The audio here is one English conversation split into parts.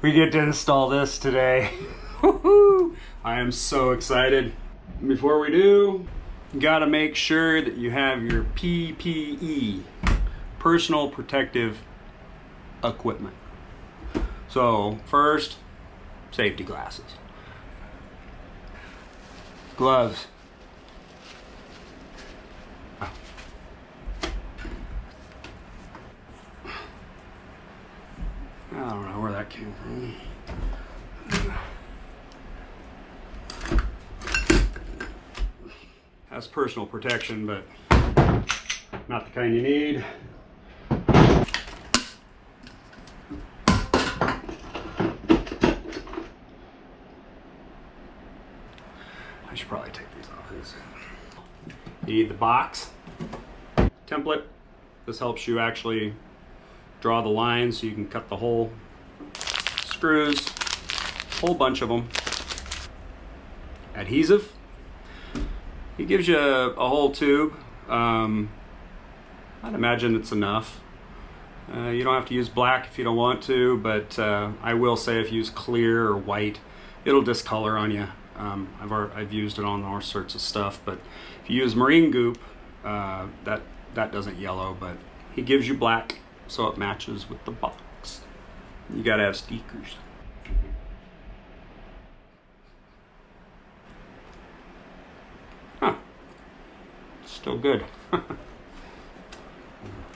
We get to install this today. I am so excited. Before we do, you gotta make sure that you have your PPE, personal protective equipment. So first, safety glasses, gloves, I don't know where that came from. That's personal protection, but not the kind you need. I should probably take these off. You need the box template. This helps you actually draw the lines so you can cut the hole. Screws, whole bunch of them. Adhesive. He gives you a whole tube. I'd imagine it's enough. You don't have to use black if you don't want to, but I will say if you use clear or white, it'll discolor on you. I've used it on all sorts of stuff, but if you use marine goop, that doesn't yellow, but he gives you black so it matches with the box. You gotta have stickers. Huh. Still good.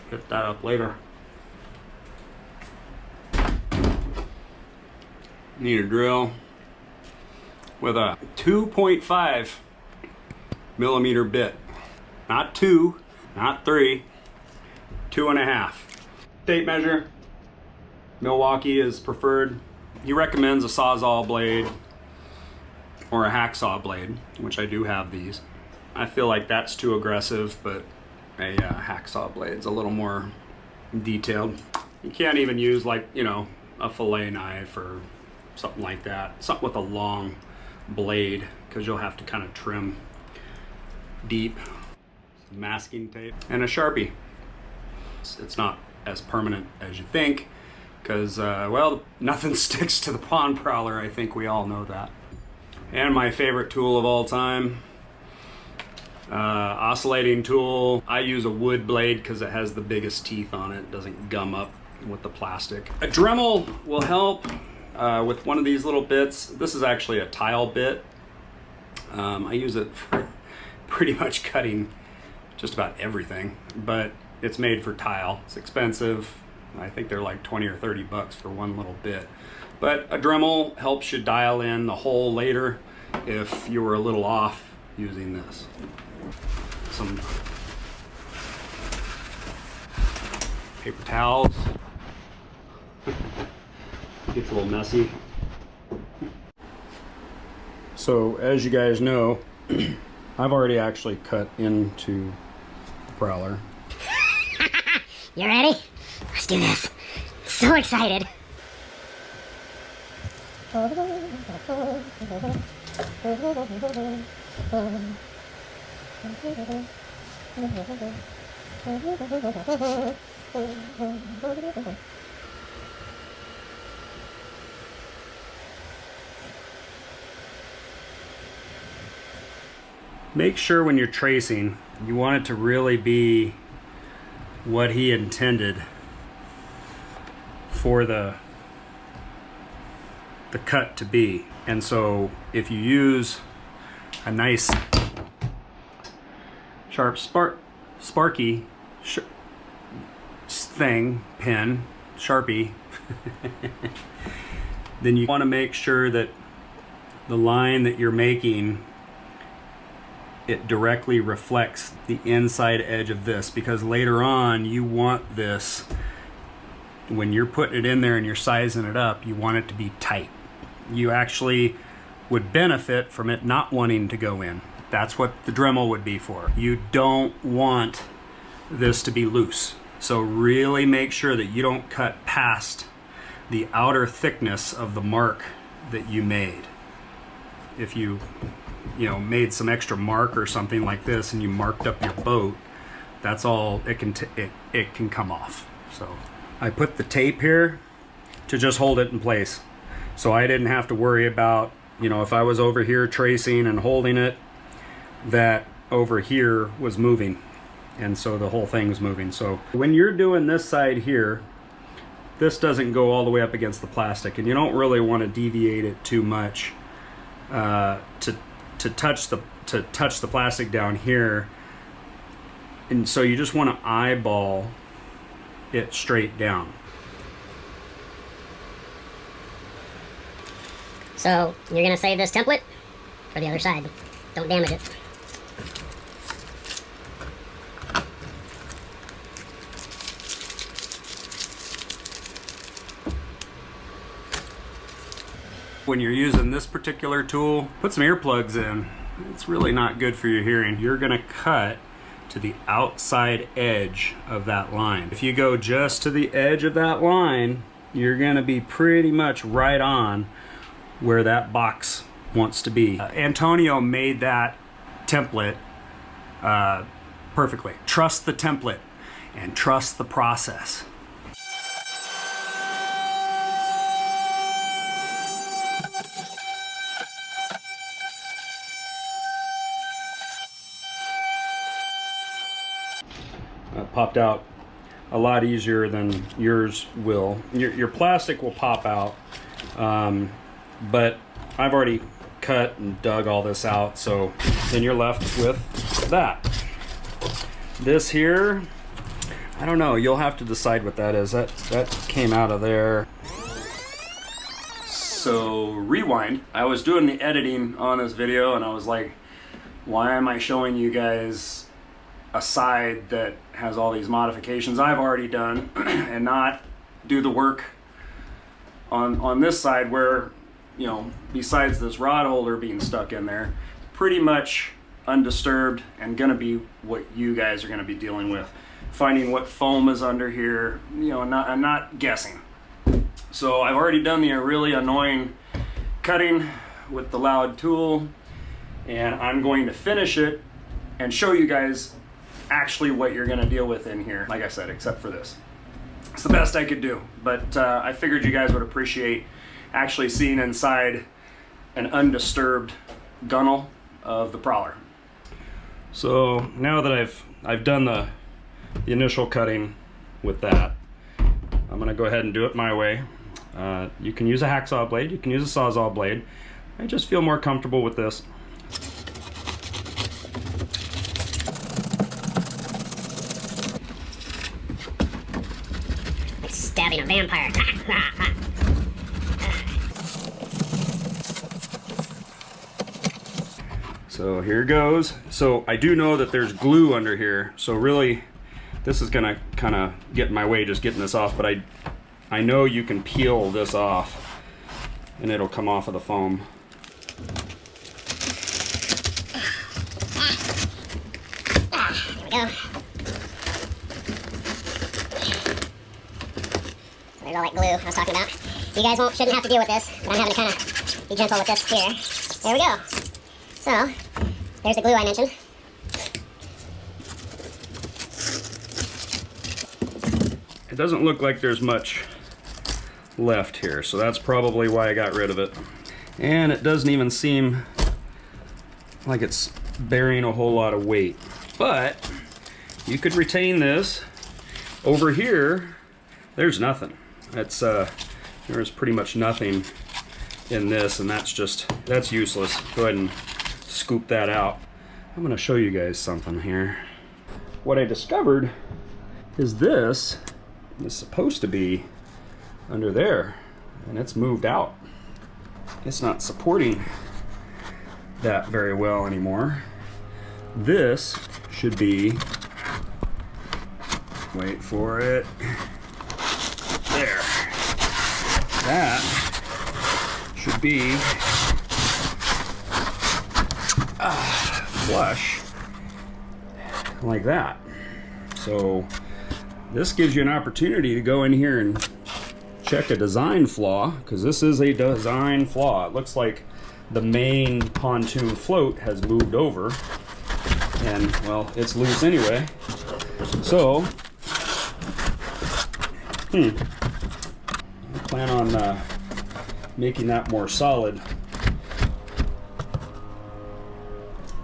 Hit that up later. Need a drill with a 2.5 millimeter bit. Not 2, not 3, 2.5. Tape measure, Milwaukee is preferred. He recommends a Sawzall blade or a hacksaw blade, which I do have these. I feel like that's too aggressive, but a hacksaw blade's a little more detailed. You can't even use, like, you know, a fillet knife or something like that. Something with a long blade, because you'll have to kind of trim deep. Some masking tape and a Sharpie. It's not as permanent as you think, because well, nothing sticks to the pond prowler. I think we all know that. And my favorite tool of all time, oscillating tool. I use a wood blade because it has the biggest teeth on it. It doesn't gum up with the plastic. A Dremel will help with one of these little bits. This is actually a tile bit. I use it for pretty much cutting just about everything, but it's made for tile. It's expensive. I think they're like 20 or 30 bucks for one little bit. But a Dremel helps you dial in the hole later if you were a little off using this. Some paper towels. Gets a little messy. So as you guys know, I've already actually cut into the Prowler. You ready? Let's do this. So excited. Make sure when you're tracing, you want it to really be what he intended for the cut to be. And so if you use a nice sharp sparky thing, pen, Sharpie, then you want to make sure that the line that you're making, it directly reflects the inside edge of this, because later on you want this, when you're putting it in there and you're sizing it up, you want it to be tight. You actually would benefit from it not wanting to go in. That's what the Dremel would be for. You don't want this to be loose. So really make sure that you don't cut past the outer thickness of the mark that you made. If you made some extra mark or something like this and you marked up your boat, that's all it can come off. So I put the tape here to just hold it in place. So I didn't have to worry about, you know, if I was over here tracing and holding it, that over here was moving. And so the whole thing's moving. So when you're doing this side here, this doesn't go all the way up against the plastic, and you don't really want to deviate it too much to touch the plastic down here. And so you just want to eyeball it straight down. So you're gonna save this template for the other side. Don't damage it. When you're using this particular tool, put some earplugs in. It's really not good for your hearing. You're gonna cut to the outside edge of that line. If you go just to the edge of that line, you're gonna be pretty much right on where that box wants to be. Antonio made that template perfectly. Trust the template and trust the process. Popped out a lot easier than yours will. Your plastic will pop out, but I've already cut and dug all this out, so then you're left with that. This here, I don't know, you'll have to decide what that is. That came out of there. So rewind. I was doing the editing on this video and I was like, why am I showing you guys a side that has all these modifications I've already done and not do the work on this side where, you know, besides this rod holder being stuck in there, pretty much undisturbed and gonna be what you guys are gonna be dealing with. Finding what foam is under here, you know, I'm not guessing. So I've already done the really annoying cutting with the loud tool, and I'm going to finish it and show you guys actually what you're gonna deal with in here, like I said, except for this. It's the best I could do, but I figured you guys would appreciate actually seeing inside an undisturbed gunnel of the Prowler. So now that I've done the initial cutting with that, I'm gonna go ahead and do it my way. You can use a hacksaw blade, you can use a sawzall blade. I just feel more comfortable with this. Stabbing a vampire. So here goes. So I do know that there's glue under here, so really this is gonna kind of get in my way just getting this off, but I know you can peel this off and it'll come off of the foam. There we go. There's all that glue I was talking about. You guys shouldn't have to deal with this, but I'm having to kind of be gentle with this here. There we go. So, there's the glue I mentioned. It doesn't look like there's much left here, so that's probably why I got rid of it. And it doesn't even seem like it's bearing a whole lot of weight. But you could retain this. Over here, there's nothing. There's pretty much nothing in this, and that's useless. Go ahead and scoop that out. I'm gonna show you guys something here. What I discovered is this is supposed to be under there, and it's moved out. It's not supporting that very well anymore. This should be, wait for it, there. That should be flush like that. So this gives you an opportunity to go in here and check a design flaw, because this is a design flaw. It looks like the main pontoon float has moved over, and well, it's loose anyway. So I plan on making that more solid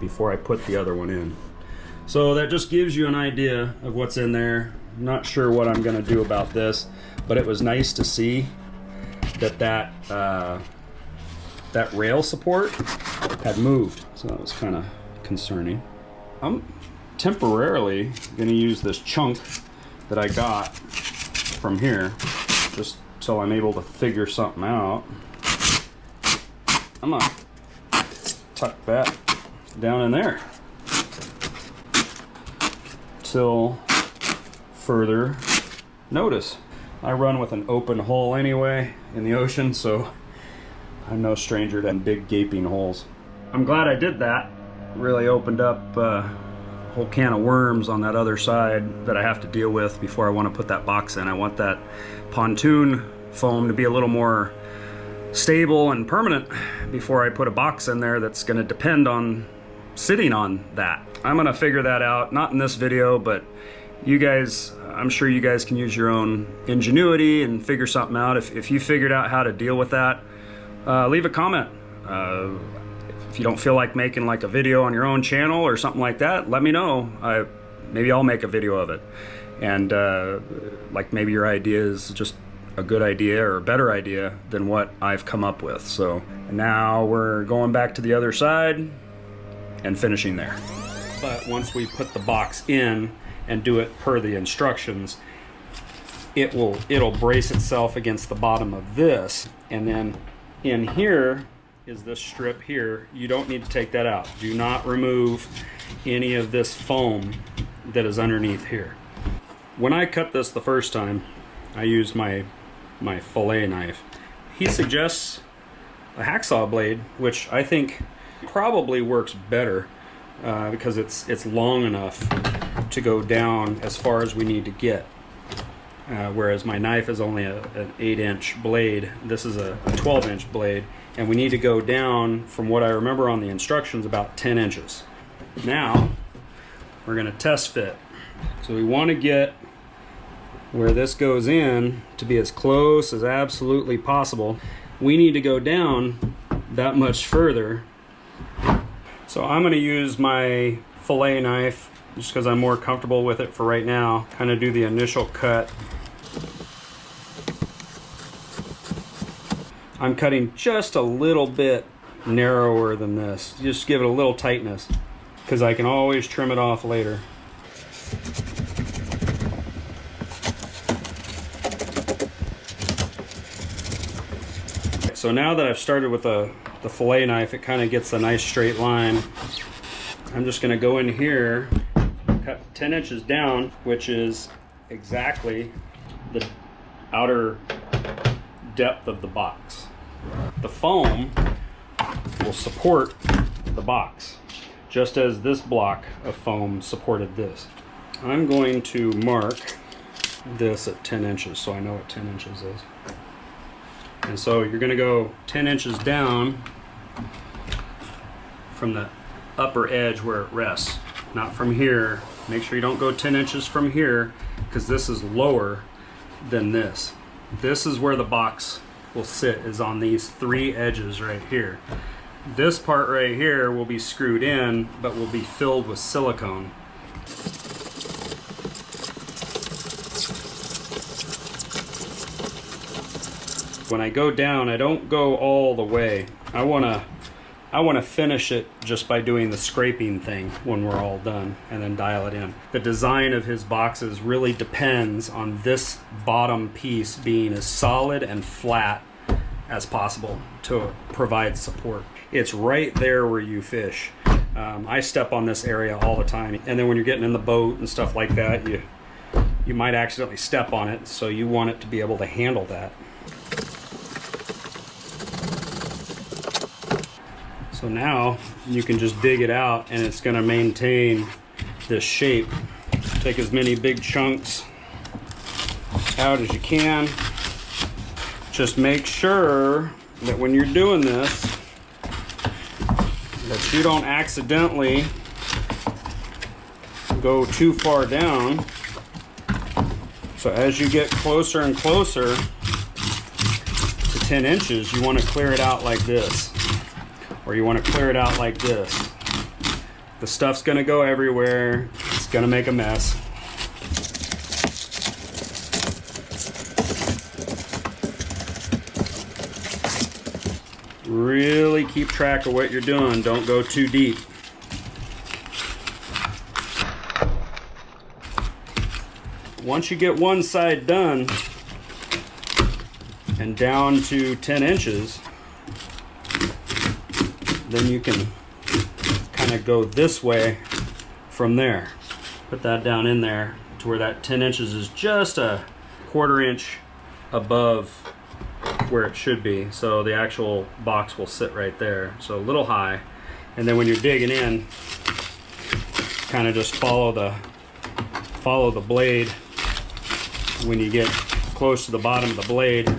before I put the other one in. So that just gives you an idea of what's in there. I'm not sure what I'm gonna do about this, but it was nice to see that rail support had moved. So that was kind of concerning. I'm temporarily gonna use this chunk that I got from here, just till I'm able to figure something out. I'm gonna tuck that down in there till further notice. I run with an open hole anyway in the ocean, so I'm no stranger to big gaping holes. I'm glad I did that. Really opened up a whole can of worms on that other side that I have to deal with before I want to put that box in. I want that pontoon foam to be a little more stable and permanent before I put a box in there that's going to depend on sitting on that. I'm going to figure that out, not in this video, but you guys, I'm sure you guys can use your own ingenuity and figure something out. If you figured out how to deal with that, leave a comment. If you don't feel like making like a video on your own channel or something like that, let me know. Maybe I'll make a video of it. And like maybe your idea is just a good idea or a better idea than what I've come up with. So now we're going back to the other side and finishing there. But once we put the box in and do it per the instructions, it'll brace itself against the bottom of this, and then in here is this strip here. You don't need to take that out. Do not remove any of this foam that is underneath here. When I cut this the first time, I used my fillet knife. He suggests a hacksaw blade, which I think probably works better because it's long enough to go down as far as we need to get. Whereas my knife is only an 8-inch blade. This is a 12-inch blade, and we need to go down, from what I remember on the instructions, about 10 inches. Now we're going to test fit. So we want to get where this goes in to be as close as absolutely possible. We need to go down that much further. So I'm going to use my fillet knife just because I'm more comfortable with it for right now. Kind of do the initial cut. I'm cutting just a little bit narrower than this. Just give it a little tightness because I can always trim it off later. So now that I've started with the fillet knife, it kind of gets a nice straight line. I'm just going to go in here, cut 10 inches down, which is exactly the outer depth of the box. The foam will support the box, just as this block of foam supported this. I'm going to mark this at 10 inches so I know what 10 inches is. And so you're going to go 10 inches down from the upper edge where it rests, not from here. Make sure you don't go 10 inches from here because this is lower than this. This is where the box will sit, is on these 3 edges right here. This part right here will be screwed in, but will be filled with silicone. When I go down, I don't go all the way. I want to finish it just by doing the scraping thing when we're all done, and then dial it in. The design of his boxes really depends on this bottom piece being as solid and flat as possible to provide support. It's right there where you fish. I step on this area all the time, and then when you're getting in the boat and stuff like that, you might accidentally step on it, so you want it to be able to handle that. So now you can just dig it out and it's going to maintain this shape. Take as many big chunks out as you can. Just make sure that when you're doing this, that you don't accidentally go too far down. So as you get closer and closer to 10 inches, you want to clear it out like this, or you want to clear it out like this. The stuff's going to go everywhere. It's going to make a mess. Really keep track of what you're doing. Don't go too deep. Once you get one side done and down to 10 inches, then you can kind of go this way from there. Put that down in there to where that 10 inches is just a 1/4 inch above where it should be. So the actual box will sit right there. So a little high. And then when you're digging in, kind of just follow the blade. When you get close to the bottom of the blade,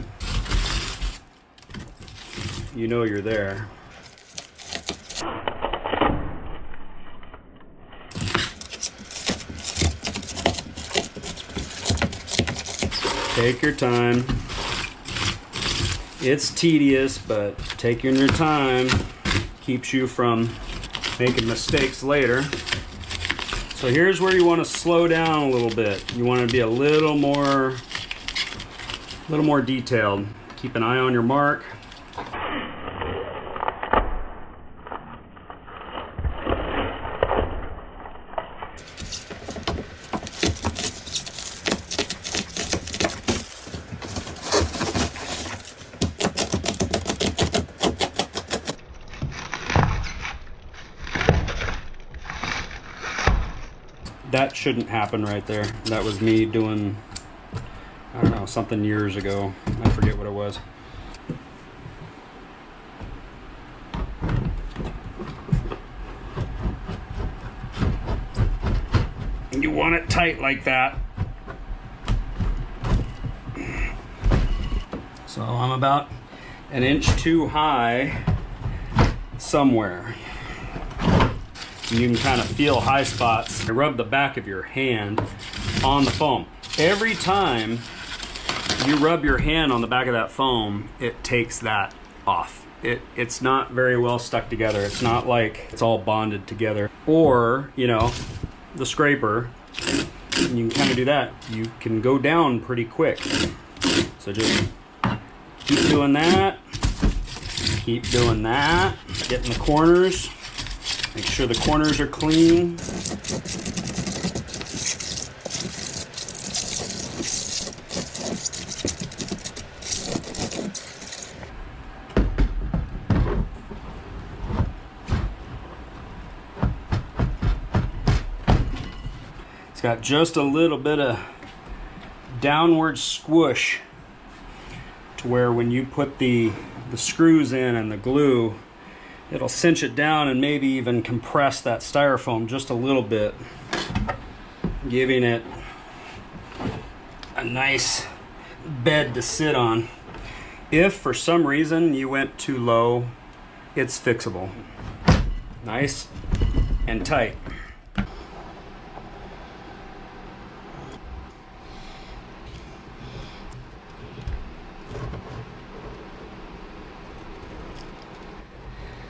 you know you're there. Take your time. It's tedious, but taking your time keeps you from making mistakes later. So here's where you want to slow down a little bit. You want to be a little more detailed. Keep an eye on your mark. That shouldn't happen right there. That was me doing, I don't know, something years ago. I forget what it was. You want it tight like that. So I'm about 1 inch too high somewhere. You can kind of feel high spots. Rub the back of your hand on the foam. Every time you rub your hand on the back of that foam, it takes that off. It's not very well stuck together. It's not like it's all bonded together. Or, you know, the scraper, you can kind of do that. You can go down pretty quick. So just keep doing that. Keep doing that. Get in the corners. Make sure the corners are clean. It's got just a little bit of downward squish to where when you put the screws in and the glue, it'll cinch it down and maybe even compress that styrofoam just a little bit, giving it a nice bed to sit on. If for some reason you went too low, it's fixable. Nice and tight.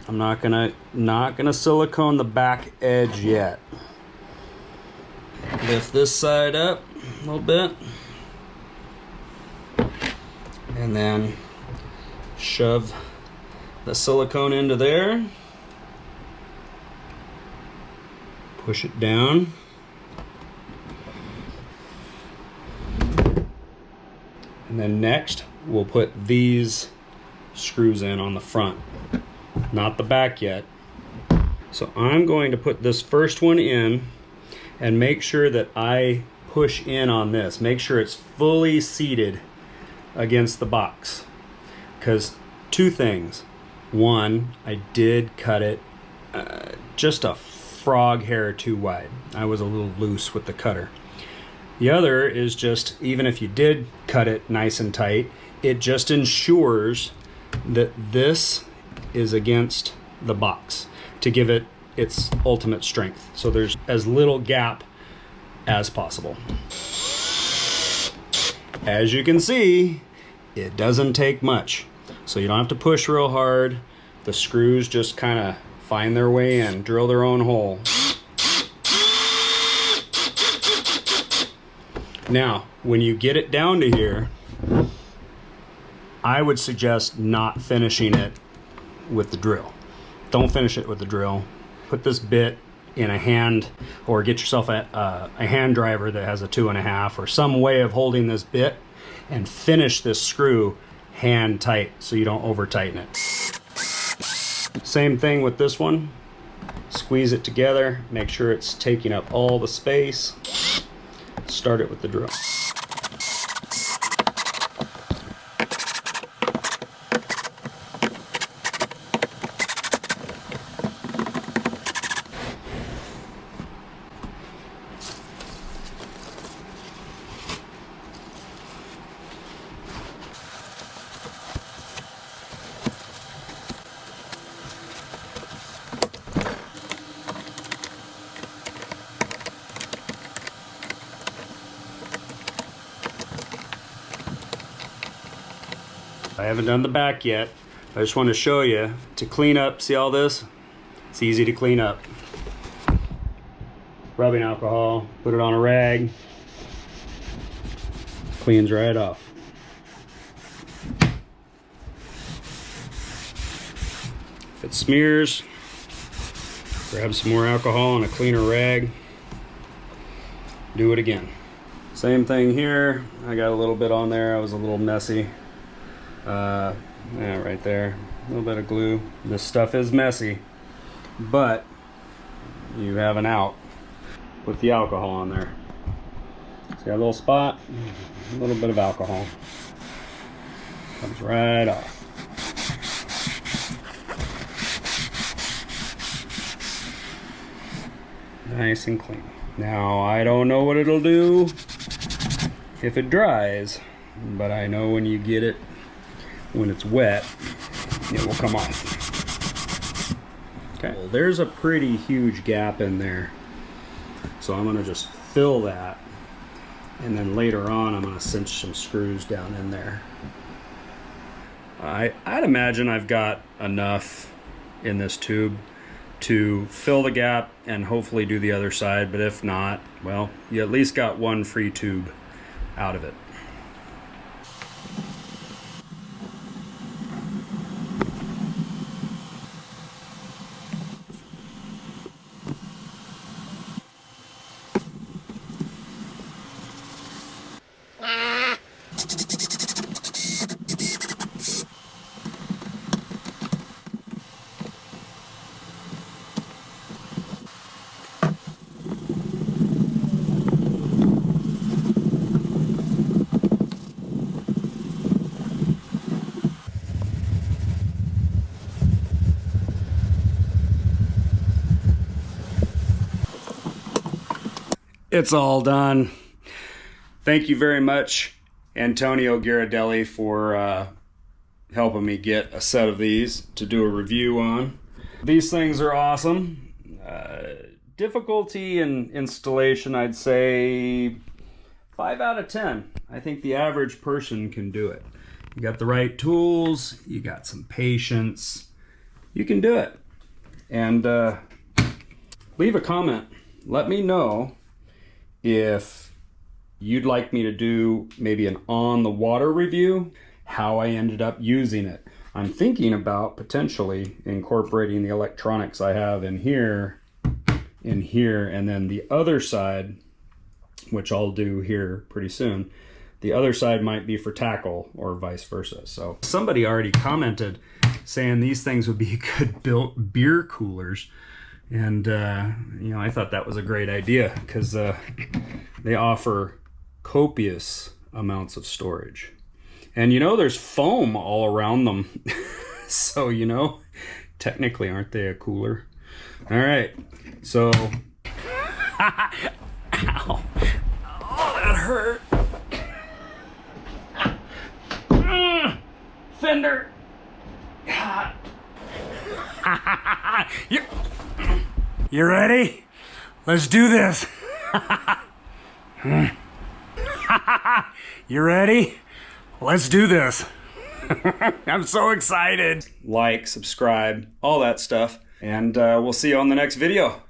I'm not gonna silicone the back edge yet. Lift this side up a little bit, and then shove the silicone into there. Push it down. And then next, we'll put these screws in on the front. Not the back yet. So I'm going to put this first one in and make sure that I push in on this. Make sure it's fully seated against the box. Because two things. One, I did cut it just a frog hair too wide. I was a little loose with the cutter. The other is just, even if you did cut it nice and tight, it just ensures that this is against the box to give it its ultimate strength. So there's as little gap as possible. As you can see, it doesn't take much. So you don't have to push real hard. The screws just kind of find their way in, drill their own hole. Now, when you get it down to here, I would suggest not finishing it with the drill. Don't finish it with the drill. Put this bit in a hand, or get yourself a hand driver that has a 2.5 or some way of holding this bit, and finish this screw hand tight so you don't over tighten it. Same thing with this one. Squeeze it together, make sure it's taking up all the space. Start it with the drill. I haven't done the back yet. I just want to show you to clean up. See all this? It's easy to clean up. Rubbing alcohol, put it on a rag, cleans right off. If it smears, grab some more alcohol and a cleaner rag. Do it again. Same thing here. I got a little bit on there. I was a little messy. Yeah, right there, a little bit of glue. This stuff is messy, but you have an out with the alcohol on there. See that little spot? A little bit of alcohol comes right off. Nice and clean. Now, I don't know what it'll do if it dries, but I know when you get it, when it's wet, it will come off. Okay, well, there's a pretty huge gap in there. So I'm gonna just fill that, and then later on I'm gonna cinch some screws down in there. I'd imagine I've got enough in this tube to fill the gap and hopefully do the other side, but if not, well, you at least got one free tube out of it. It's all done. Thank you very much, Antonio Ghirardelli, for helping me get a set of these to do a review on. These things are awesome. Difficulty in installation, I'd say 5 out of 10. I think the average person can do it. You got the right tools, you got some patience, you can do it. And leave a comment. Let me know if you'd like me to do maybe an on the water review, how I ended up using it. I'm thinking about potentially incorporating the electronics I have in here, and then the other side, which I'll do here pretty soon. The other side might be for tackle or vice versa. So somebody already commented saying these things would be good built beer coolers. And, you know, I thought that was a great idea because they offer copious amounts of storage. And, you know, there's foam all around them. So, you know, technically, aren't they a cooler? All right. So, ow. Oh, that hurt. Fender. You ready? Let's do this. You ready? Let's do this. I'm so excited. Like, subscribe, all that stuff. And we'll see you on the next video.